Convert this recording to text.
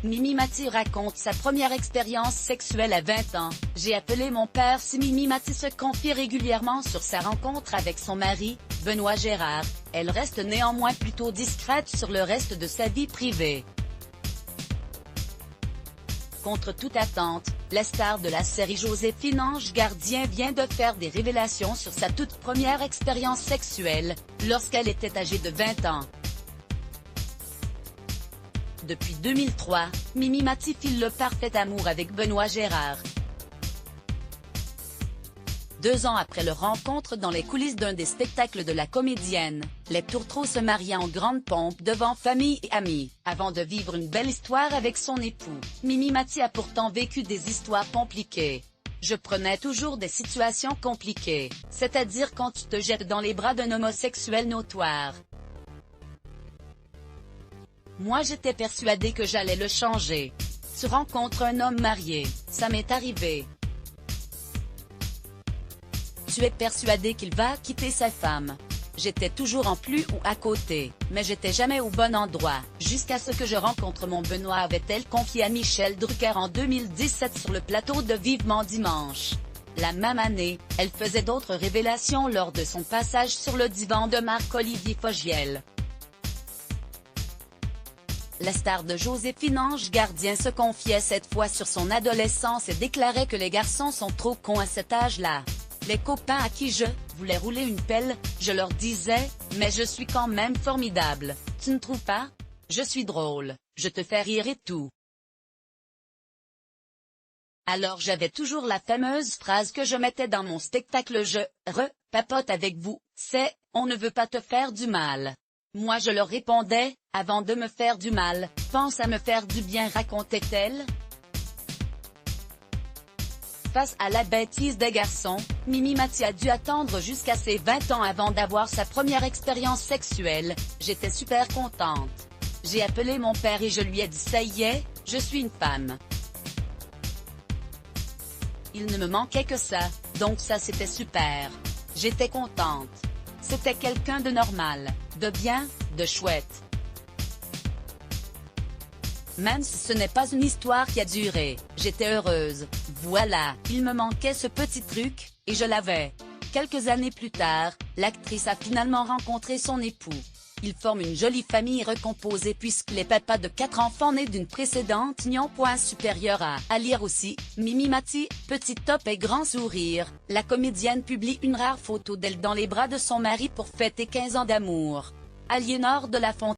Mimi Mati raconte sa première expérience sexuelle à 20 ans. J'ai appelé mon père si Mimi Mati se confie régulièrement sur sa rencontre avec son mari, Benoît Gérard. Elle reste néanmoins plutôt discrète sur le reste de sa vie privée. Contre toute attente, la star de la série Joséphine Ange Gardien vient de faire des révélations sur sa toute première expérience sexuelle, lorsqu'elle était âgée de 20 ans. Depuis 2003, Mimi Mati file le parfait amour avec Benoît Gérard. 2 ans après leur rencontre dans les coulisses d'un des spectacles de la comédienne, les tourtereaux se marient en grande pompe devant famille et amis. Avant de vivre une belle histoire avec son époux, Mimi Mati a pourtant vécu des histoires compliquées. Je prenais toujours des situations compliquées, c'est-à-dire quand tu te jettes dans les bras d'un homosexuel notoire. Moi j'étais persuadée que j'allais le changer. Tu rencontres un homme marié, ça m'est arrivé. Tu es persuadé qu'il va quitter sa femme. J'étais toujours en plus ou à côté, mais j'étais jamais au bon endroit, jusqu'à ce que je rencontre mon Benoît, avait-elle confié à Michel Drucker en 2017 sur le plateau de Vivement Dimanche. La même année, elle faisait d'autres révélations lors de son passage sur le divan de Marc-Olivier Fogiel. La star de Joséphine Ange Gardien se confiait cette fois sur son adolescence et déclarait que les garçons sont trop cons à cet âge-là. Les copains à qui je voulais rouler une pelle, je leur disais, mais je suis quand même formidable, tu ne trouves pas? Je suis drôle, je te fais rire et tout. Alors j'avais toujours la fameuse phrase que je mettais dans mon spectacle, je papote avec vous, c'est, on ne veut pas te faire du mal. Moi je leur répondais, avant de me faire du mal, pense à me faire du bien, racontait-elle. Face à la bêtise des garçons, Mimi Mati a dû attendre jusqu'à ses 20 ans avant d'avoir sa première expérience sexuelle. J'étais super contente. J'ai appelé mon père et je lui ai dit ça y est, je suis une femme. Il ne me manquait que ça, donc ça c'était super. J'étais contente. C'était quelqu'un de normal, de bien, de chouette. Même si ce n'est pas une histoire qui a duré, j'étais heureuse. Voilà, il me manquait ce petit truc, et je l'avais. Quelques années plus tard, l'actrice a finalement rencontré son époux. Ils forment une jolie famille recomposée puisque les papas de 4 enfants nés d'une précédente union point supérieur à lire aussi, Mimi Mati, petit top et grand sourire, la comédienne publie une rare photo d'elle dans les bras de son mari pour fêter 15 ans d'amour. Aliénor de la Fontaine.